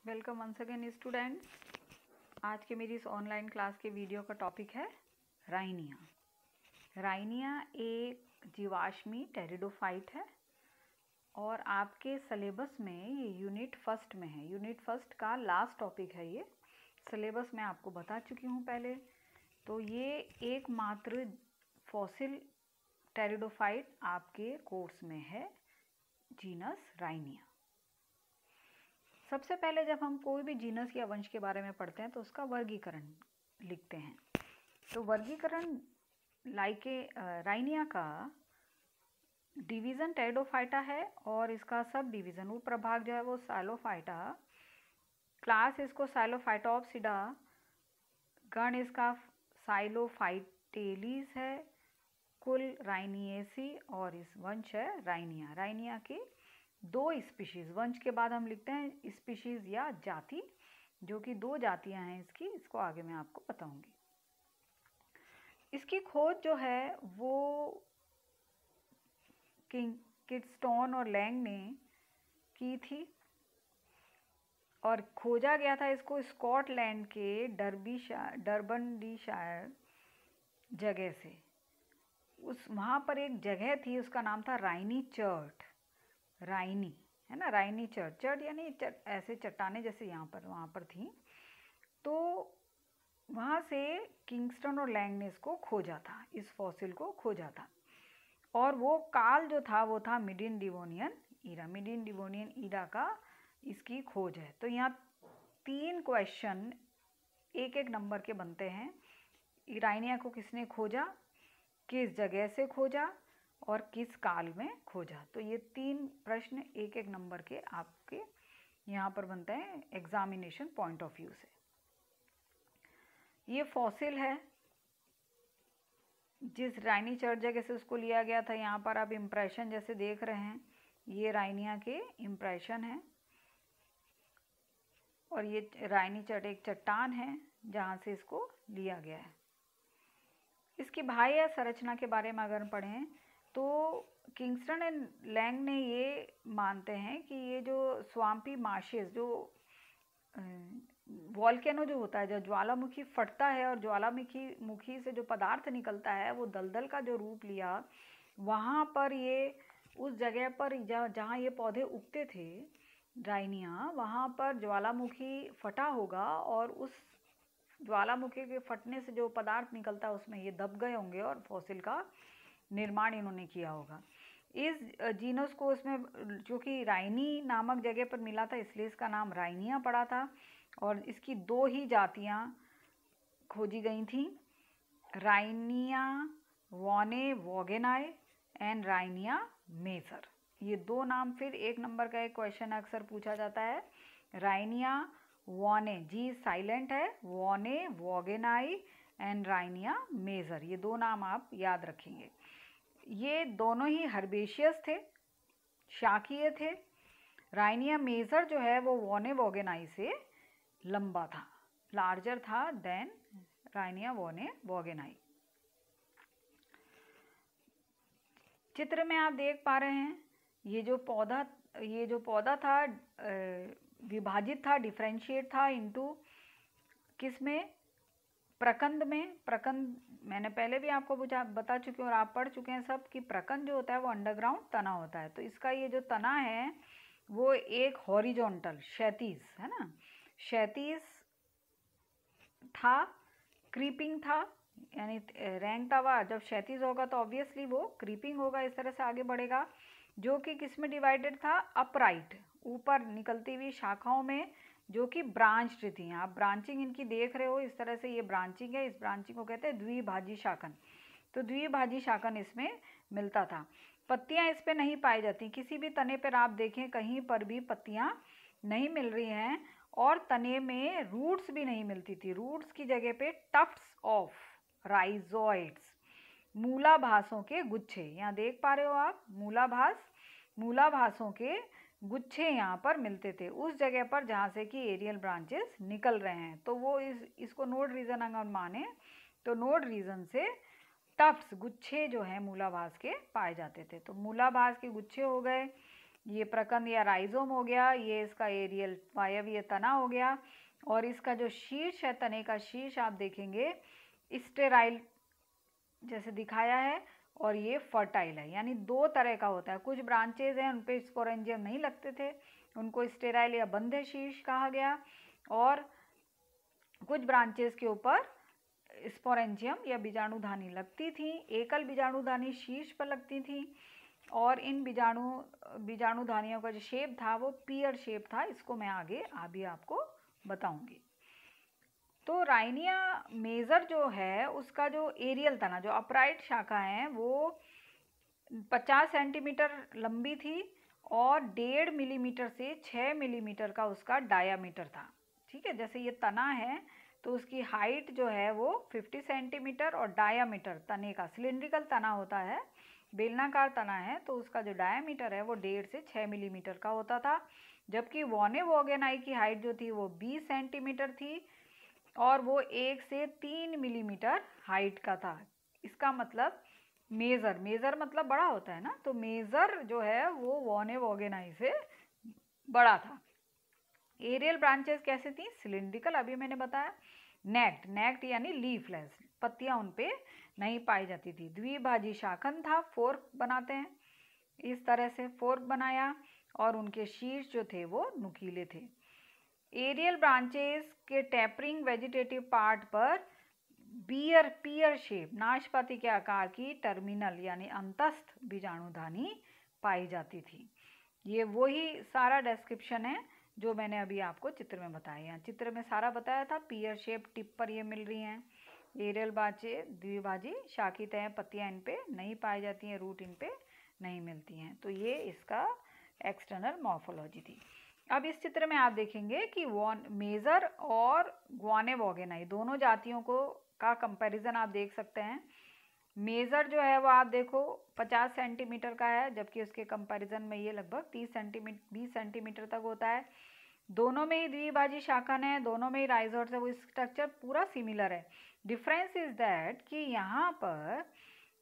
Welcome once again students. आज के मेरी इस ऑनलाइन क्लास के वीडियो का टॉपिक है राइनिया। राइनिया एक जीवाश्मी टेरिडोफाइट है और आपके सिलेबस में ये यूनिट फर्स्ट में है। यूनिट फर्स्ट का लास्ट टॉपिक है। ये सिलेबस में आपको बता चुकी हूँ पहले। तो ये एकमात्र फॉसिल टेरिडोफाइट आपके कोर्स में है, जीनस राइनिया। सबसे पहले जब हम कोई भी जीनस या वंश के बारे में पढ़ते हैं तो उसका वर्गीकरण लिखते हैं। तो वर्गीकरण राइनिया का डिवीज़न टेरिडोफाइटा है और इसका सब डिवीज़न उपप्रभाग जो है वो साइलोफाइटा। क्लास इसको साइलोफाइटोप्सिडा, गण इसका साइलोफाइटेलीस है, कुल राइनिएसी और इस वंश है राइनिया। राइनिया के दो स्पीशीज़, वंश के बाद हम लिखते हैं स्पीशीज़ या जाति, जो कि दो जातियां हैं इसकी। इसको आगे मैं आपको बताऊंगी। इसकी खोज जो है वो किडस्टोन और लैंग ने की थी और खोजा गया था इसको स्कॉटलैंड के डरबनडीशायर जगह से। वहाँ पर एक जगह थी, उसका नाम था राइनी चर्ट। राइनी है ना, राइनी चर्ट यानी ऐसे चट्टाने जैसे यहाँ पर वहाँ पर थी। तो वहाँ से किंगस्टन और लैंग ने इसको खोजा था, इस फॉसिल को खोजा था। और वो काल जो था वो था median Devonian era. Median Devonian era का इसकी खोज है। तो यहाँ 3 क्वेश्चन एक एक नंबर के बनते हैं। राइनिया को किसने खोजा, किस जगह से खोजा और किस काल में खोजा। तो ये 3 प्रश्न एक एक नंबर के आपके यहाँ पर बनते हैं एग्जामिनेशन पॉइंट ऑफ व्यू से। ये फॉसिल है जिस राइनी चर्च जगह से उसको लिया गया था। यहाँ पर आप इम्प्रेशन जैसे देख रहे हैं, ये राइनिया के इम्प्रेशन है। और ये राइनी चर्च एक चट्टान है जहाँ से इसको लिया गया है। इसकी बाह्य संरचना के बारे में अगर पढ़ें तो किंगस्टन एंड लैंग ने ये मानते हैं कि ये जो स्वाम्पी मार्शेस, जो वॉल्केनो जो होता है, जो ज्वालामुखी फटता है और ज्वालामुखी से जो पदार्थ निकलता है वो दलदल का जो रूप लिया, वहाँ पर ये उस जगह पर जहाँ ये पौधे उगते थे राइनिया, वहाँ पर ज्वालामुखी फटा होगा और उस ज्वालामुखी के फटने से जो पदार्थ निकलता है उसमें ये दब गए होंगे और फॉसिल का निर्माण इन्होंने किया होगा। इस जीनस को उसमें जो कि राइनी नामक जगह पर मिला था इसलिए इसका नाम राइनिया पड़ा था। और इसकी 2 ही जातियां खोजी गई थी, राइनिया वॉने वॉगेनाई एंड राइनिया मेजर। ये 2 नाम, फिर एक नंबर का एक क्वेश्चन अक्सर पूछा जाता है, राइनिया वॉने, जी साइलेंट है, वॉने वॉगेनाई एंड राइनिया मेजर। ये 2 नाम आप याद रखेंगे। ये दोनों ही हर्बेशियस थे, शाकीय थे। राइनिया मेजर जो है वो वॉने वॉगेनाई से लंबा था, लार्जर था देन राइनिया वॉने वॉगेनाई। चित्र में आप देख पा रहे हैं ये जो पौधा था विभाजित था, डिफरेंशिएट था इनटू किस में, प्रकंद में। प्रकंद मैंने पहले भी आपको बता चुकी हूँ और आप पढ़ चुके हैं सब कि प्रकंद जो होता है वो अंडरग्राउंड तना होता है। तो इसका ये जो तना है वो एक हॉरिजॉन्टल, क्षैतिज है ना, क्षैतिज था, क्रीपिंग था, यानी रेंगता हुआ। जब क्षैतिज होगा तो ऑब्वियसली वो क्रीपिंग होगा, इस तरह से आगे बढ़ेगा। जो कि किस में डिवाइडेड था, अपराइट, ऊपर निकलती हुई शाखाओं में, जो कि ब्रांच्ड थी। आप ब्रांचिंग इनकी देख रहे हो, इस तरह से ये ब्रांचिंग है। इस ब्रांचिंग को कहते हैं द्विभाजी शाखन। तो द्विभाजी शाखन इसमें मिलता था। पत्तियां इस पे नहीं पाई जाती, किसी भी तने पर आप देखें कहीं पर भी पत्तियां नहीं मिल रही हैं और तने में रूट्स भी नहीं मिलती थी। रूट्स की जगह पे टफ्ट्स ऑफ राइजोइड्स, मूलाभासों के गुच्छे, यहाँ देख पा रहे हो आप, मूलाभासों के गुच्छे यहाँ पर मिलते थे उस जगह पर जहाँ से कि एरियल ब्रांचेस निकल रहे हैं। तो वो इसको नोड रीजन अगर माने तो नोड रीजन से टफ्ट्स, गुच्छे जो हैं मूलाभास के पाए जाते थे। तो मूलाभास के गुच्छे हो गए, ये प्रकंद या राइजोम हो गया, ये इसका एरियल वायवीय तना हो गया, और इसका जो शीर्ष है, तने का शीर्ष आप देखेंगे स्टेराइल जैसे दिखाया है, और ये फर्टाइल है, यानी दो तरह का होता है। कुछ ब्रांचेज हैं उन पे स्पोरेंजियम नहीं लगते थे, उनको स्टेराइल या बंध शीर्ष कहा गया, और कुछ ब्रांचेस के ऊपर स्पोरेंजियम या बीजाणुधानी लगती थी, एकल बीजाणुधानी शीर्ष पर लगती थी, और इन बीजाणुधानियों का जो शेप था वो पियर शेप था। इसको मैं आगे अभी आपको बताऊंगी। तो राइनिया मेजर जो है उसका जो एरियल तना, जो अपराइट शाखा है, वो 50 सेंटीमीटर लंबी थी और 1.5 मिलीमीटर से 6 मिलीमीटर का उसका डायामीटर था। ठीक है, जैसे ये तना है तो उसकी हाइट जो है वो 50 सेंटीमीटर, और डायामीटर तने का, सिलिंड्रिकल तना होता है, बेलनाकार तना है, तो उसका जो डायामीटर है वो 1.5 से 6 मिलीमीटर का होता था। जबकि वोनेवोगेनाई की हाइट जो थी वो 20 सेंटीमीटर थी, और वो 1 से 3 मिलीमीटर हाइट का था। इसका मतलब मेजर मतलब बड़ा होता है ना, तो मेजर जो है वो वोनेवोगेनाई से बड़ा था। एरियल ब्रांचेस कैसे थी? सिलिंड्रिकल, अभी मैंने बताया। नेक्ड यानी लीफलेस, पत्तियां उन पे नहीं पाई जाती थी। द्विभाजी शाखन था, फोर्क बनाते हैं, इस तरह से फोर्क बनाया, और उनके शीर्ष जो थे वो नुकीले थे। एरियल ब्रांचेस के टेपरिंग वेजिटेटिव पार्ट पर पियर शेप, नाशपाती के आकार की टर्मिनल यानी अंतस्थ बीजाणुधानी पाई जाती थी। ये वही सारा डिस्क्रिप्शन है जो मैंने अभी आपको चित्र में बताया है। चित्र में सारा बताया था, पियर शेप टिप पर ये मिल रही हैं। एरियल ब्रांचे द्विभाजी शाखित हैं, पत्तियां इन पे नहीं पाई जाती हैं, रूट इन पे नहीं मिलती हैं। तो ये इसका एक्सटर्नल मॉर्फोलॉजी थी। अब इस चित्र में आप देखेंगे कि मेजर और ग्वानेवोगेनाई दोनों जातियों को का कंपैरिजन आप देख सकते हैं। मेजर जो है वो आप देखो 50 सेंटीमीटर का है, जबकि उसके कंपैरिजन में ये लगभग 20 सेंटीमीटर तक होता है। दोनों में ही द्विभाजी शाखन है, दोनों में ही राइजोट्स है, वो स्ट्रक्चर पूरा सिमिलर है। डिफरेंस इज दैट कि यहाँ पर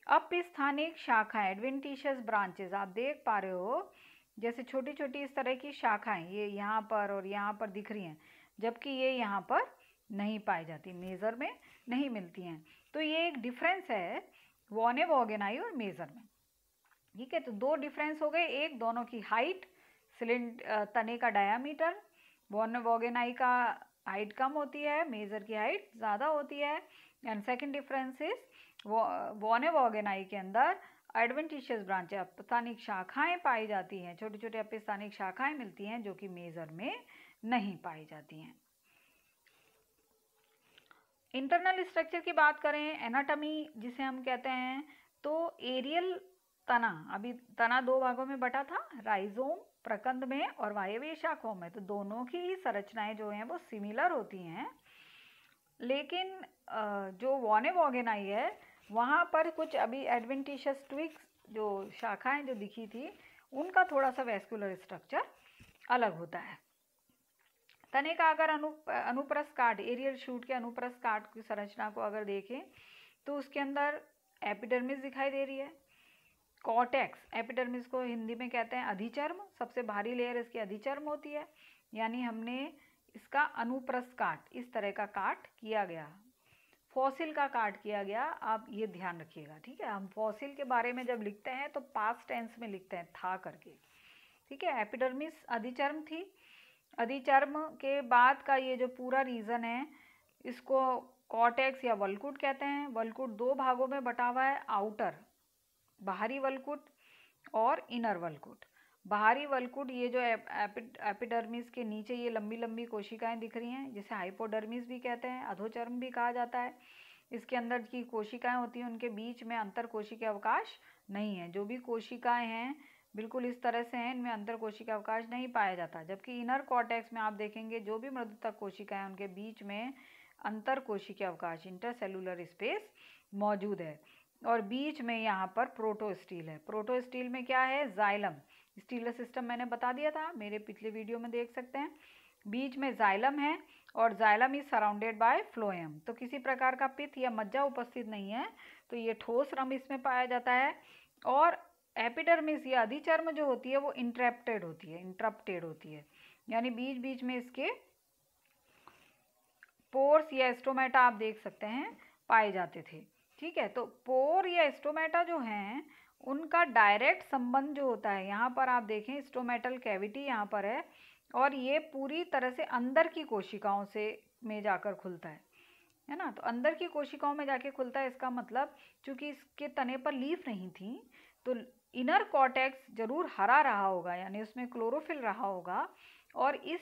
अपस्थानिक शाखाएं, एडवेंटिशियस ब्रांचेस आप देख पा रहे हो, जैसे छोटी छोटी इस तरह की शाखाएं ये यहाँ पर और यहाँ पर दिख रही हैं, जबकि ये यहाँ पर नहीं पाई जाती, मेजर में नहीं मिलती हैं। तो ये एक डिफरेंस है वोनेवोगेनाई और मेजर में। ठीक है, तो दो डिफरेंस हो गए। एक, दोनों की हाइट, तने का डायामीटर, वोनेवोगेनाई का हाइट कम होती है, मेजर की हाइट ज़्यादा होती है। एंड सेकंड डिफरेंस इज वोनेवोगेनाई के अंदर एडवेंटिशियस ब्रांच, अपस्थानिक शाखाएं पाई जाती हैं, छोटी छोटी अपस्थानिक शाखाएं मिलती हैं जो कि मेजर में नहीं पाई जाती हैं। इंटरनल स्ट्रक्चर की बात करें, एनाटॉमी जिसे हम कहते हैं, तो एरियल तना, अभी तना दो भागों में बटा था, राइजोम प्रकंद में और वायवीय शाखाओं में, तो दोनों की ही संरचनाएं जो हैं वो सिमिलर होती हैं। लेकिन जो वोनेवोगेनाई है वहाँ पर कुछ अभी एडवेंटिशियस ट्विग्स जो शाखाएं जो दिखी थी, उनका थोड़ा सा वेस्कुलर स्ट्रक्चर अलग होता है। तने का अगर अनुप्रस्थ काट, एरियल शूट के अनुप्रस्थ काट की संरचना को अगर देखें तो उसके अंदर एपिडर्मिस दिखाई दे रही है, कॉर्टेक्स, एपिडर्मिस को हिंदी में कहते हैं अधिचर्म, सबसे भारी लेयर इसकी अधिचर्म होती है, यानी हमने इसका अनुप्रस्थ काट, इस तरह का काट किया गया, फॉसिल का काट किया गया। आप ये ध्यान रखिएगा, ठीक है। हम फॉसिल के बारे में जब लिखते हैं तो पास्ट टेंस में लिखते हैं था करके, ठीक है। एपिडर्मिस अधिचर्म थी, अधिचर्म के बाद का ये जो पूरा रीजन है इसको कॉर्टेक्स या वल्कुट कहते हैं। वल्कुट दो भागों में बटा हुआ है, आउटर बाहरी वल्कुट और इनर वल्कुट। बाहरी वल्कुट, ये जो एपिडर्मिस के नीचे ये लंबी लंबी कोशिकाएं दिख रही हैं, जिसे हाइपोडर्मिस भी कहते हैं, अधोचर्म भी कहा जाता है। इसके अंदर की कोशिकाएं होती हैं, उनके बीच में अंतर कोशिका अवकाश नहीं है। जो भी कोशिकाएं हैं बिल्कुल इस तरह से हैं, इनमें अंतर कोशिका अवकाश नहीं पाया जाता। जबकि इनर कॉर्टेक्स में आप देखेंगे जो भी मृदुतक कोशिकाएं हैं उनके बीच में अंतर कोशिका अवकाश, इंटरसेलुलर स्पेस मौजूद है। और बीच में यहाँ पर प्रोटोस्टील है। प्रोटोस्टील में क्या है? जाइलम, स्टीलर सिस्टम मैंने बता दिया था, मेरे पिछले वीडियो में देख सकते हैं। बीच में जाइलम है और xylem is surrounded by phloem. तो किसी प्रकार का पित्त या मज्जा उपस्थित नहीं है, तो ये ठोस रम इसमें पाया जाता है। और एपिडर्मिस या अधिचर्म जो होती है वो इंटरप्टेड होती है, यानी बीच बीच में इसके पोर्स या स्टोमेटा आप देख सकते हैं पाए जाते थे। ठीक है, तो पोर या स्टोमेटा जो हैं उनका डायरेक्ट संबंध जो होता है, यहाँ पर आप देखें स्टोमेटल कैविटी यहाँ पर है और ये पूरी तरह से अंदर की कोशिकाओं से में जाकर खुलता है ना। तो अंदर की कोशिकाओं में जाके खुलता है, इसका मतलब चूंकि इसके तने पर लीफ नहीं थी तो इनर कॉर्टेक्स जरूर हरा रहा होगा, यानी उसमें क्लोरोफिल रहा होगा और इस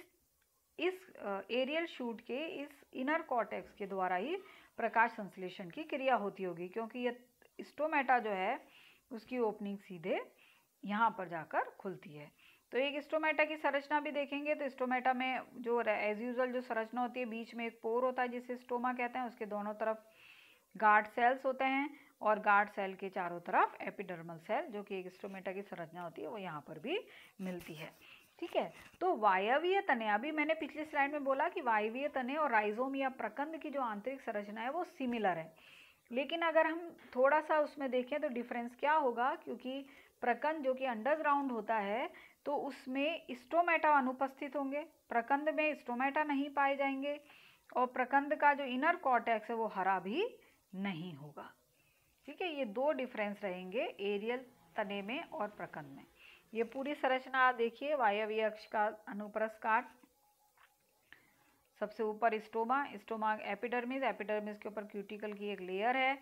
एरियल शूट के इस इनर कॉर्टेक्स के द्वारा ही प्रकाश संश्लेषण की क्रिया होती होगी, क्योंकि ये स्टोमेटा जो है उसकी ओपनिंग सीधे यहाँ पर जाकर खुलती है। तो एक स्टोमेटा की संरचना भी देखेंगे तो स्टोमेटा में जो एज यूजुअल जो संरचना होती है, बीच में एक पोर होता है जिसे स्टोमा कहते हैं, उसके दोनों तरफ गार्ड सेल्स होते हैं और गार्ड सेल के चारों तरफ एपिडर्मल सेल, जो कि एक स्टोमेटा की संरचना होती है, वो यहाँ पर भी मिलती है। ठीक है, तो वायवीय तने, अभी मैंने पिछली स्लाइड में बोला कि वायवीय तने और राइजोम या प्रकंद की जो आंतरिक संरचना है वो सिमिलर है, लेकिन अगर हम थोड़ा सा उसमें देखें तो डिफरेंस क्या होगा, क्योंकि प्रकंद जो कि अंडरग्राउंड होता है तो उसमें स्टोमेटा अनुपस्थित होंगे, प्रकंद में स्टोमेटा नहीं पाए जाएंगे और प्रकंद का जो इनर कॉर्टेक्स है वो हरा भी नहीं होगा। ठीक है, ये दो डिफरेंस रहेंगे एरियल तने में और प्रकंद में। ये पूरी संरचना देखिए, वायवीय अक्ष का अनुप्रस्थ काट, सबसे ऊपर स्टोमा एपिडर्मिस के ऊपर क्यूटिकल की एक लेयर है,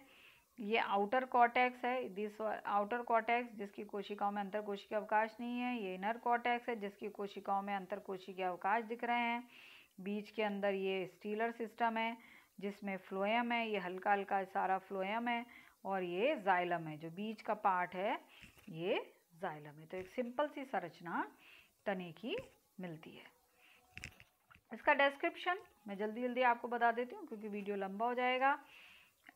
ये आउटर कॉर्टेक्स है, दिस आउटर कॉर्टेक्स जिसकी कोशिकाओं में अंतर कोशिकीय अवकाश नहीं है, ये इनर कॉर्टेक्स है जिसकी कोशिकाओं में अंतर कोशिकीय अवकाश दिख रहे हैं, बीच के अंदर ये स्टीलर सिस्टम है जिसमें फ्लोएम है, ये हल्का हल्का सारा फ्लोएम है और ये जाइलम है, जो बीच का पार्ट है ये जाइलम है। तो एक सिंपल सी संरचना तने की मिलती है। इसका डिस्क्रिप्शन मैं जल्दी जल्दी आपको बता देती हूँ क्योंकि वीडियो लंबा हो जाएगा।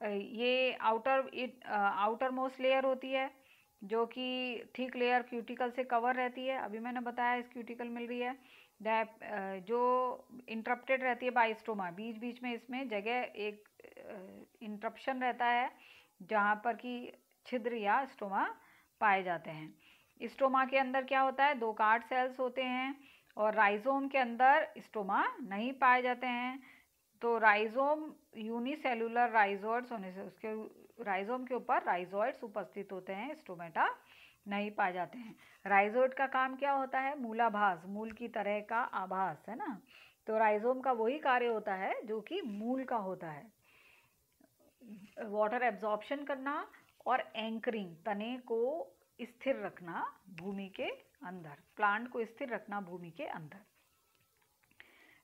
ये आउटर मोस्ट लेयर होती है जो कि थिक लेयर क्यूटिकल से कवर रहती है, अभी मैंने बताया इस क्यूटिकल मिल रही है, जो इंटरप्टेड रहती है बाय स्टोमा, बीच बीच में इसमें जगह एक इंटरप्शन रहता है जहाँ पर कि छिद्र या स्टोमा पाए जाते हैं। स्टोमा के अंदर क्या होता है, दो गार्ड सेल्स होते हैं और राइजोम के अंदर स्टोमा नहीं पाए जाते हैं। तो राइजोम यूनिसेलुलर राइजोइड्स होने से उसके राइजोम के ऊपर राइजोइड्स उपस्थित होते हैं, स्टोमेटा नहीं पाए जाते हैं। राइजोइड का काम क्या होता है, मूलाभास, मूल की तरह का आभास, है ना। तो राइजोम का वही कार्य होता है जो कि मूल का होता है, वाटर एब्जॉर्प्शन करना और एंकरिंग, तने को स्थिर रखना भूमि के अंदर, प्लांट को स्थिर रखना भूमि के अंदर।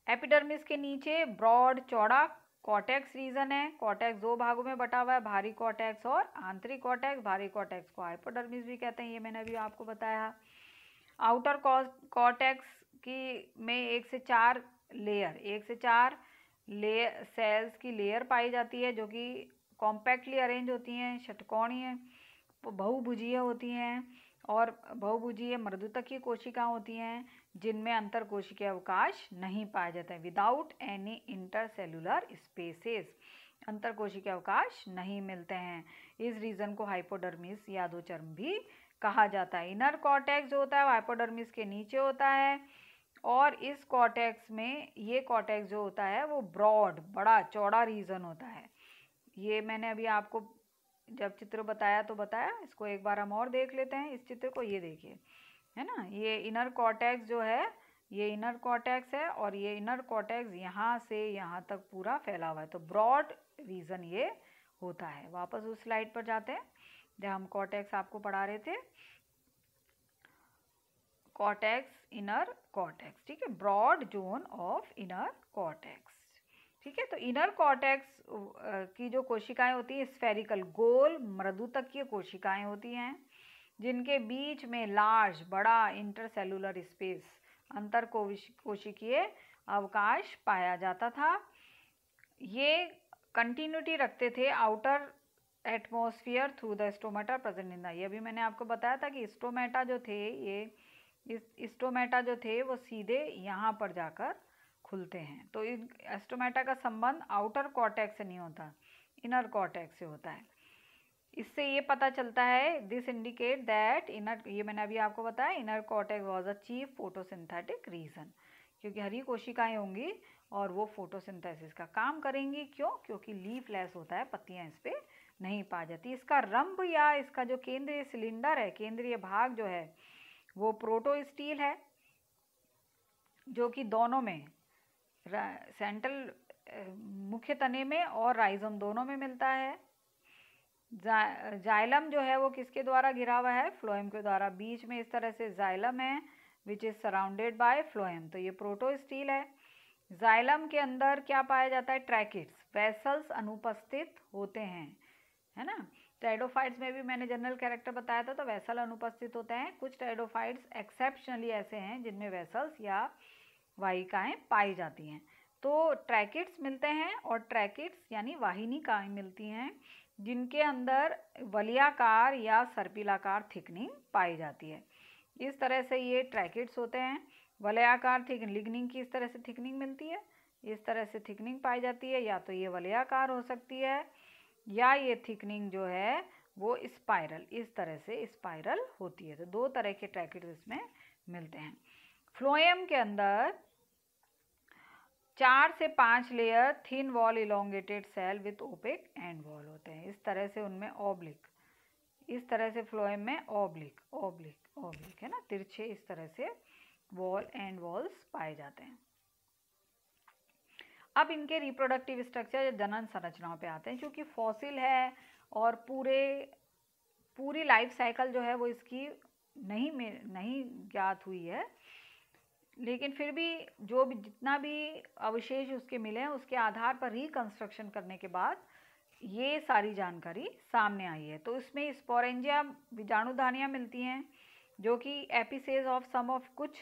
एपिडर्मिस के नीचे ब्रॉड चौड़ा कॉर्टेक्स रीजन है, कॉर्टेक्स दो भागों में बटा हुआ है, भारी कॉर्टेक्स और आंतरिक कॉर्टेक्स। भारी कॉर्टेक्स को हाइपोडर्मिस भी कहते हैं, ये मैंने अभी आपको बताया। आउटर कॉर्टेक्स की में एक से चार सेल्स की लेयर पाई जाती है जो कि कॉम्पैक्टली अरेंज होती हैं, षटकोणीय बहुभुजीय होती हैं और बहुभुजीय मृदुतकीय कोशिकाएं होती हैं जिनमें अंतर कोशिकीय अवकाश नहीं पाया जाता है, विदाउट एनी इंटरसेलुलर स्पेसेस, अंतर कोशिकीय अवकाश नहीं मिलते हैं। इस रीजन को हाइपोडर्मिस या अधोचर्म भी कहा जाता है। इनर कॉर्टेक्स जो होता है वो हाइपोडर्मिस के नीचे होता है और इस कॉर्टेक्स में ये कॉर्टेक्स जो होता है वो ब्रॉड, बड़ा चौड़ा रीजन होता है। ये मैंने अभी आपको जब चित्र बताया तो बताया, इसको एक बार हम और देख लेते हैं इस चित्र को, ये देखिए, है ना, ये इनर कॉर्टेक्स जो है ये इनर कॉर्टेक्स है और ये इनर कॉर्टेक्स यहाँ से यहाँ तक पूरा फैला हुआ है, तो ब्रॉड रीजन ये होता है। वापस उस स्लाइड पर जाते हैं जब हम कॉर्टेक्स आपको पढ़ा रहे थे, कॉर्टेक्स, इनर कॉर्टेक्स, ठीक है, broad zone of inner cortex. ठीक है, तो इनर कॉर्टेक्स की जो कोशिकाएं होती हैं स्फेरिकल, गोल मृदुतकीय कोशिकाएं होती हैं जिनके बीच में लार्ज, बड़ा इंटरसेलुलर स्पेस, अंतर कोशिकीय अवकाश पाया जाता था। ये कंटिन्यूटी रखते थे outer atmosphere through the stomata present in the, ये भी मैंने आपको बताया था कि स्टोमेटा जो थे इस स्टोमेटा जो थे वो सीधे यहाँ पर जाकर खुलते हैं। तो इन स्टोमेटा का संबंध आउटर कॉर्टेक्स से नहीं होता, इनर कॉर्टेक्स से होता है। इससे ये पता चलता है, दिस इंडिकेट दैट इनर, ये मैंने अभी आपको बताया, inner cortex was a chief photosynthetic region, क्योंकि हरी कोशिकाएं होंगी और वो फोटोसिंथेसिस का काम करेंगी। क्यों? क्योंकि लीफलेस होता है, पत्तियां इस पे नहीं पा जाती। इसका रंभ या इसका जो केंद्रीय सिलेंडर है, केंद्रीय भाग जो है वो प्रोटोस्टील है, जो कि दोनों में, सेंट्रल मुख्य तने में और राइजोम दोनों में मिलता है। जाइलम जो है वो किसके द्वारा घिरा हुआ है? फ्लोएम के द्वारा। बीच में इस तरह से जाइलम है which is surrounded by phloem, तो ये प्रोटोस्टील है। जाइलम के अंदर क्या पाया जाता है? ट्रैकिड्स, वेसल्स अनुपस्थित होते हैं, है ना। टेरिडोफाइट्स में भी मैंने जनरल कैरेक्टर बताया था, तो वेसल अनुपस्थित होते हैं। कुछ टेरिडोफाइट्स एक्सेप्शनली ऐसे हैं जिनमें वेसल्स या वाहिकाएं पाई जाती हैं। तो ट्रैकिड्स मिलते हैं और ट्रैकिड्स यानी वाहिनिकाएं मिलती हैं जिनके अंदर वलयाकार या सर्पिलाकार थिकनिंग पाई जाती है। इस तरह से ये ट्रैकिड्स होते हैं। वलयाकार लिग्निंग की इस तरह से थिकनिंग मिलती है, इस तरह से थिकनिंग पाई जाती है। या तो ये वलयाकार हो सकती है या ये थिकनिंग जो है वो स्पाइरल, इस तरह से स्पाइरल होती है। तो दो तरह के ट्रैकिड्स इसमें मिलते हैं। फ्लोएम के अंदर 4 से 5 layer thin wall elongated cell with opaque and wall होते हैं। इस तरह से उनमें ऑब्लिक, इस तरह से फ्लोएम में ऑब्लिक ऑब्लिक ऑब्लिक है ना, तिरछे इस तरह से वॉल एंड वॉल्स पाए जाते हैं। अब इनके रिप्रोडक्टिव स्ट्रक्चर या जनन संरचनाओं पे आते हैं। क्योंकि फॉसिल है और पूरी लाइफ साइकिल जो है वो इसकी नहीं ज्ञात हुई है, लेकिन फिर भी जो भी जितना भी अवशेष उसके मिले हैं उसके आधार पर रिकंस्ट्रक्शन करने के बाद ये सारी जानकारी सामने आई है। तो इसमें स्पोरेंजिया बीजाणुधानियाँ मिलती हैं जो कि एपिसेज ऑफ सम ऑफ कुछ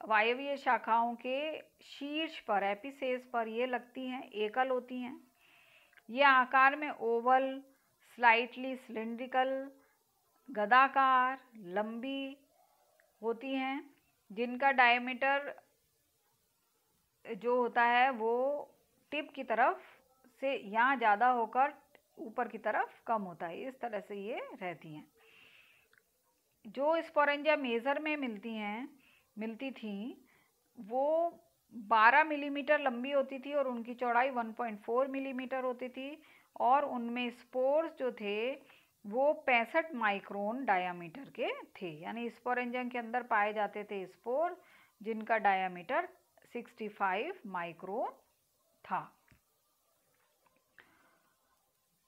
वायवीय शाखाओं के शीर्ष पर, एपिसेज पर ये लगती हैं, एकल होती हैं। ये आकार में ओवल, स्लाइटली सिलिंड्रिकल, गदाकार, लंबी होती हैं, जिनका डायमीटर जो होता है वो टिप की तरफ से यहाँ ज़्यादा होकर ऊपर की तरफ कम होता है। इस तरह से ये रहती हैं। जो स्पोरेंजिया मेजर में मिलती थी वो 12 मिलीमीटर लंबी होती थी और उनकी चौड़ाई 1.4 मिलीमीटर होती थी, और उनमें स्पोर्स जो थे वो 65 माइक्रोन डायामीटर के थे। यानी स्पोरेंजियम के अंदर पाए जाते थे स्पोर जिनका डायामीटर 65 माइक्रोन था।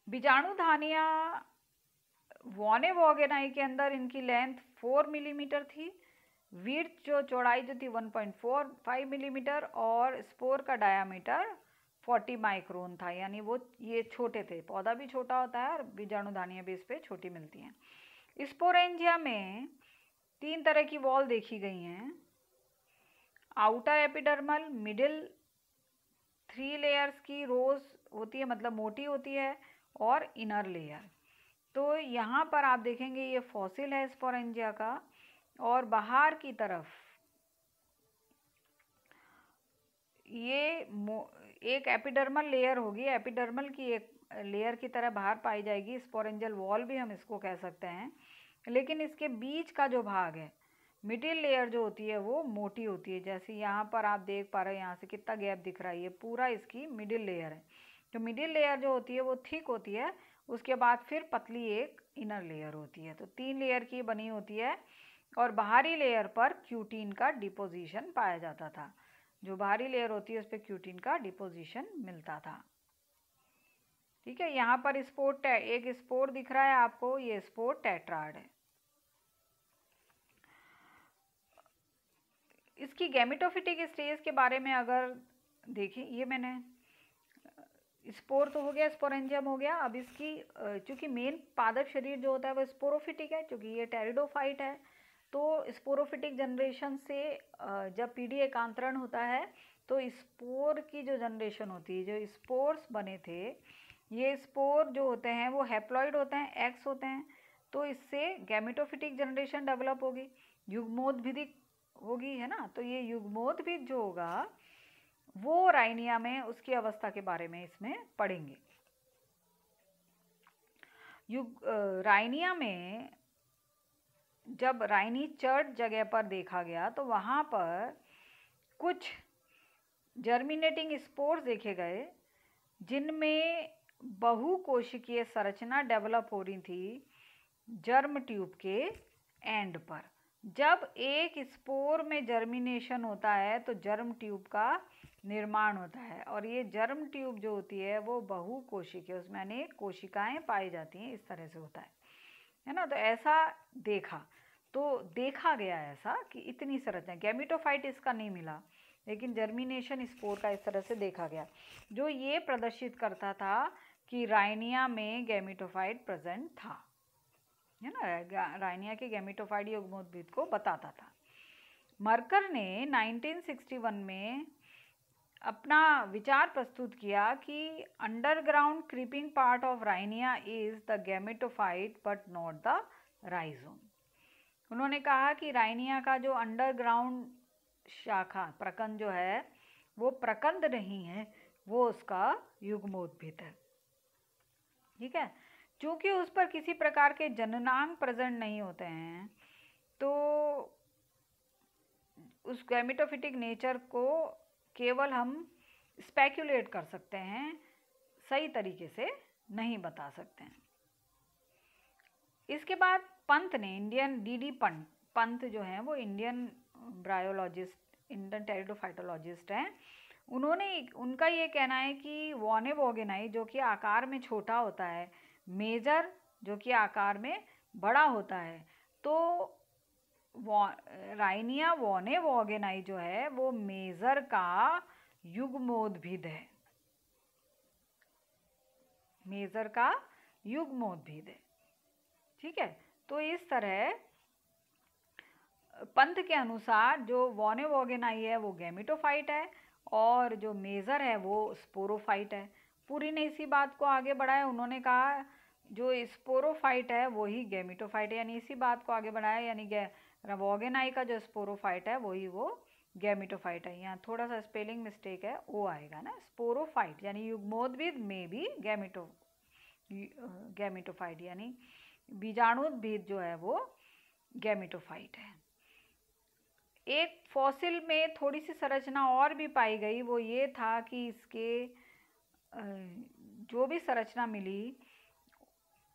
बीजाणुधानियाँ वॉनेवॉगेनाई के अंदर इनकी लेंथ 4 मिलीमीटर थी, विड्थ जो चौड़ाई जो थी 1.45 मिलीमीटर, और स्पोर का डायामीटर 40 माइक्रोन था। यानी वो ये छोटे थे, पौधा भी छोटा होता है और बीजाणुधानियाँ भी इस पर छोटी मिलती हैं। स्पोरेंजिया में 3 तरह की वॉल देखी गई हैं। आउटर एपिडर्मल, मिडिल 3 लेयर्स की रोज होती है, मतलब मोटी होती है, और इनर लेयर। तो यहाँ पर आप देखेंगे ये फॉसिल है स्पोरेंजिया का, और बाहर की तरफ ये एक एपिडर्मल लेयर होगी, एपिडर्मल की एक लेयर की तरह बाहर पाई जाएगी। स्पोरेंजियल वॉल भी हम इसको कह सकते हैं। लेकिन इसके बीच का जो भाग है, मिडिल लेयर जो होती है वो मोटी होती है। जैसे यहाँ पर आप देख पा रहे हैं, यहाँ से कितना गैप दिख रहा है, ये पूरा इसकी मिडिल लेयर है। तो मिडिल लेयर जो होती है वो थिक होती है, उसके बाद फिर पतली एक इनर लेयर होती है। तो 3 लेयर की बनी होती है, और बाहरी लेयर पर क्यूटीन का डिपोजिशन पाया जाता था। जो बाहरी लेयर होती है उस पर क्यूटीन का डिपोजिशन मिलता था। ठीक है, यहाँ पर एक स्पोर दिख रहा है आपको, ये स्पोर टेट्राड है। इसकी गैमेटोफिटिक स्टेज के बारे में अगर देखें, ये मैंने स्पोर तो हो गया, स्पोरेंजियम हो गया। अब इसकी चूँकि मेन पादप शरीर जो होता है वो स्पोरोफिटिक है, क्योंकि ये टेरिडोफाइट है। तो स्पोरोफिटिक जनरेशन से जब पीढ़ी एकांतरण होता है तो स्पोर की जो जनरेशन होती है, जो स्पोर्स बने थे, ये स्पोर जो होते हैं वो हैप्लॉइड होते हैं, एक्स होते हैं। तो इससे गैमेटोफिटिक जनरेशन डेवलप होगी, युग्मोद्भिदिक होगी, है ना। तो ये युग्मोद्भिद जो होगा वो राइनिया में उसकी अवस्था के बारे में इसमें पढ़ेंगे। राइनिया में जब राइनी चर्च जगह पर देखा गया तो वहाँ पर कुछ जर्मिनेटिंग स्पोर्स देखे गए जिनमें बहुकोशिकीय संरचना डेवलप हो रही थी जर्म ट्यूब के एंड पर। जब एक स्पोर में जर्मिनेशन होता है तो जर्म ट्यूब का निर्माण होता है, और ये जर्म ट्यूब जो होती है वो बहुकोशिकीय, उसमें अनेक कोशिकाएं पाई जाती हैं, इस तरह से होता है ना। तो ऐसा देखा गया ऐसा कि इतनी संरचना, गैमेटोफाइट इसका नहीं मिला, लेकिन जर्मिनेशन स्पोर का इस तरह से देखा गया, जो ये प्रदर्शित करता था कि राइनिया में गैमेटोफाइट प्रेजेंट था, है ना। राइनिया के गैमेटोफाइट युग्मोद्भिद को बताता था। मर्कर ने 1961 में अपना विचार प्रस्तुत किया कि underground creeping part of Rhynia is the gametophyte but not the rhizome. उन्होंने कहा कि राइनिया का जो अंडरग्राउंड शाखा प्रकंद जो है वो प्रकंद नहीं है, वो उसका युग्मोद्भिद है। ठीक है, चूंकि उस पर किसी प्रकार के जननांग प्रेजेंट नहीं होते हैं तो उस गैमेटोफिटिक नेचर को केवल हम स्पेक्युलेट कर सकते हैं, सही तरीके से नहीं बता सकते हैं। इसके बाद पंत ने, इंडियन डीडी पंत जो हैं वो इंडियन ब्रायोलॉजिस्ट, इंडियन टेरिडोफाइटोलॉजिस्ट हैं। उनका ये कहना है कि वॉनेवोगेनाई जो कि आकार में छोटा होता है, मेजर जो कि आकार में बड़ा होता है, तो राइनिया वॉनेवोगेनाई जो है वो मेजर का युग्मोद्भिद है, मेजर का युग्मोद्भिद है। ठीक है, तो इस तरह पंत के अनुसार जो वॉनेवोगेनाई है वो गैमेटोफाइट है और जो मेजर है वो स्पोरोफाइट है। पुरी ने इसी बात को आगे बढ़ाया, उन्होंने कहा जो स्पोरोफाइट है वही गैमेटोफाइट है, यानी इसी बात को आगे बढ़ाया, यानी वोगेनाई का जो स्पोरोफाइट है वही वो गैमेटोफाइट है। यहाँ थोड़ा सा स्पेलिंग मिस्टेक है, ओ आएगा ना, स्पोरोफाइट यानी युग्मोद्भिद में भी गैमेटोफाइट यानी बीजाणुद्भिद जो है वो गैमेटोफाइट है। एक फॉसिल में थोड़ी सी संरचना और भी पाई गई, वो ये था कि इसके जो भी संरचना मिली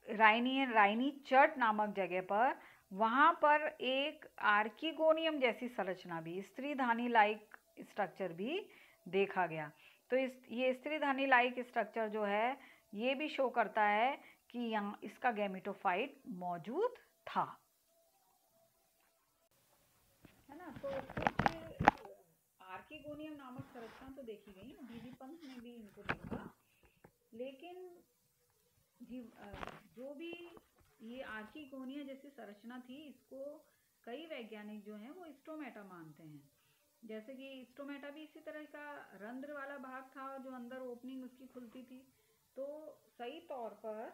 राइनी चर्ट नामक जगह पर, वहाँ पर एक आर्किगोनियम जैसी संरचना भी, स्त्रीधानी लाइक स्ट्रक्चर भी देखा गया। तो ये स्त्रीधानी लाइक स्ट्रक्चर जो है ये भी शो करता है कि यहाँ इसका गैमेटोफाइट मौजूद था, है ना। तो कुछ आर्किगोनियम नामक संरचना तो देखी गई, डीडी पंत ने भी इनको देखा, लेकिन जो भी ये आर्किगोनिया जैसी संरचना थी इसको कई वैज्ञानिक जो हैं वो स्टोमेटा मानते हैं। जैसे कि स्टोमेटा भी इसी तरह का रंध्र वाला भाग था जो अंदर ओपनिंग उसकी खुलती थी। तो सही तौर पर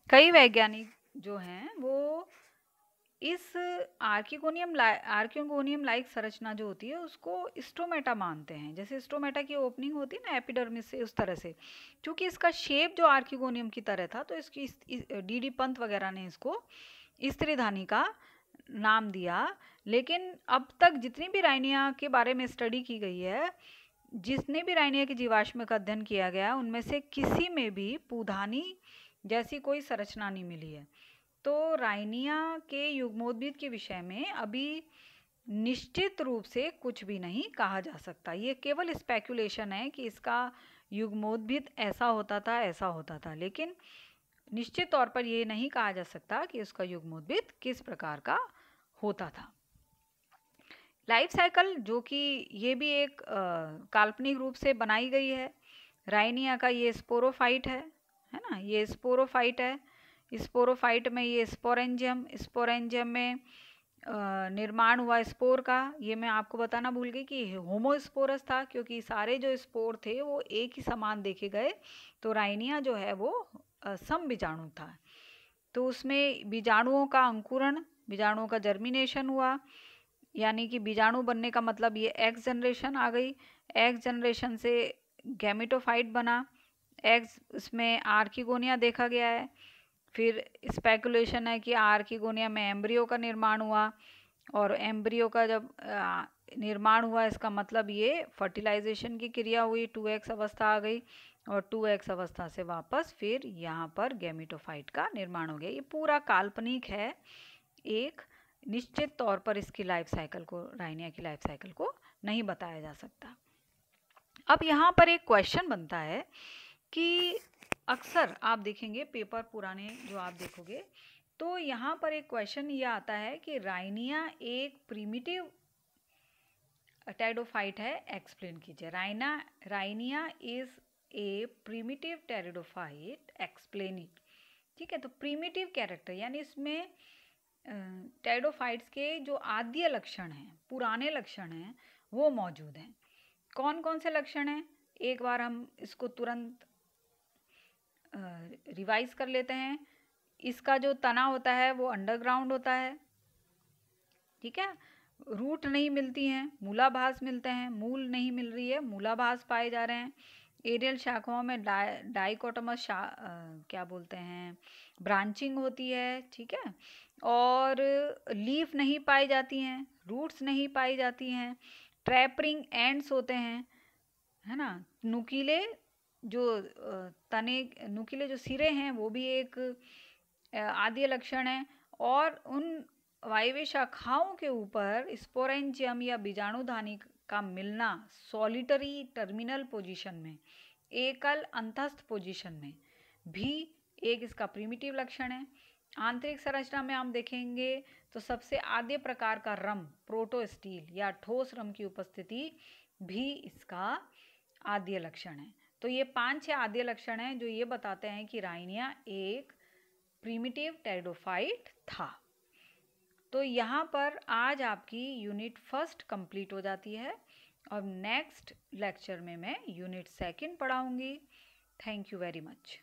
कई वैज्ञानिक जो हैं वो इस आर्किगोनियम लाइक संरचना जो होती है उसको स्टोमेटा मानते हैं। जैसे स्टोमेटा की ओपनिंग होती है ना एपिडर्मिस से, उस तरह से, क्योंकि इसका शेप जो आर्किगोनियम की तरह था तो इसकी डीडी पंत वगैरह ने इसको स्त्रीधानी का नाम दिया। लेकिन अब तक जितनी भी राइनिया के बारे में स्टडी की गई है, जितने भी राइनिया के जीवाश्म का अध्ययन किया गया, उनमें से किसी में भी पूधानी जैसी कोई संरचना नहीं मिली है। तो राइनिया के युग्मोद्भिद के विषय में अभी निश्चित रूप से कुछ भी नहीं कहा जा सकता। ये केवल स्पेकुलेशन है कि इसका युग्मोद्भिद ऐसा होता था, लेकिन निश्चित तौर पर ये नहीं कहा जा सकता कि उसका युग्मोद्भिद किस प्रकार का होता था। लाइफ साइकिल जो कि ये भी एक काल्पनिक रूप से बनाई गई है। राइनिया का ये स्पोरोफाइट है ना, ये स्पोरोफाइट है। स्पोरोफाइट में ये स्पोरेंजियम में निर्माण हुआ स्पोर का। ये मैं आपको बताना भूल गई कि होमोस्पोरस था, क्योंकि सारे जो स्पोर थे वो एक ही समान देखे गए। तो राइनिया जो है वो सम बीजाणु था, तो उसमें बीजाणुओं का अंकुरण, बीजाणुओं का जर्मिनेशन हुआ, यानी कि बीजाणु बनने का मतलब ये एक्स जनरेशन आ गई। एक्स जनरेशन से गैमेटोफाइट बना, एग्स इसमें आर्किगोनिया देखा गया है। फिर स्पेकुलेशन है कि आर्किगोनिया में एम्ब्रियो का निर्माण हुआ, और एम्ब्रियो का जब निर्माण हुआ इसका मतलब ये फर्टिलाइजेशन की क्रिया हुई, 2x अवस्था आ गई, और 2x अवस्था से वापस फिर यहाँ पर गैमेटोफाइट का निर्माण हो गया। ये पूरा काल्पनिक है, एक निश्चित तौर पर इसकी लाइफ साइकिल को, राइनिया की लाइफ साइकिल को नहीं बताया जा सकता। अब यहाँ पर एक क्वेश्चन बनता है कि अक्सर आप देखेंगे पेपर पुराने जो आप देखोगे तो यहाँ पर एक क्वेश्चन ये आता है कि राइनिया एक प्रिमिटिव टेरिडोफाइट है, एक्सप्लेन कीजिए। Rhynia is a primitive pteridophyte, explain it. ठीक है, तो प्रिमिटिव कैरेक्टर यानी इसमें टेरिडोफाइट्स के जो आद्य लक्षण हैं, पुराने लक्षण हैं, वो मौजूद हैं। कौन कौन से लक्षण हैं, एक बार हम इसको तुरंत रिवाइज कर लेते हैं। इसका जो तना होता है वो अंडरग्राउंड होता है, ठीक है। रूट नहीं मिलती हैं, मूलाभास मिलते हैं, मूल नहीं मिल रही है, मूलाभास पाए जा रहे हैं। एरियल शाखाओं में डाइकोटोमस क्या बोलते हैं, ब्रांचिंग होती है, ठीक है। और लीफ नहीं पाई जाती हैं, रूट्स नहीं पाई जाती हैं, ट्रैपरिंग एंड्स होते हैं, है ना। नुकीले जो तने, नुकीले जो सिरे हैं वो भी एक आद्य लक्षण है। और उन वायव्य शाखाओं के ऊपर स्पोरेंजियम या बीजाणुधानी का मिलना सॉलिटरी टर्मिनल पोजीशन में, एकल अंतस्थ पोजीशन में भी एक इसका प्रिमिटिव लक्षण है। आंतरिक संरचना में हम देखेंगे तो सबसे आद्य प्रकार का रम, प्रोटोस्टील या ठोस रम की उपस्थिति भी इसका आद्य लक्षण है। तो ये 5-6 आद्य लक्षण हैं जो ये बताते हैं कि राइनिया एक प्रिमिटिव टेरिडोफाइट था। तो यहाँ पर आज आपकी यूनिट 1 कंप्लीट हो जाती है, और नेक्स्ट लेक्चर में मैं यूनिट 2 पढ़ाऊँगी। Thank you very much.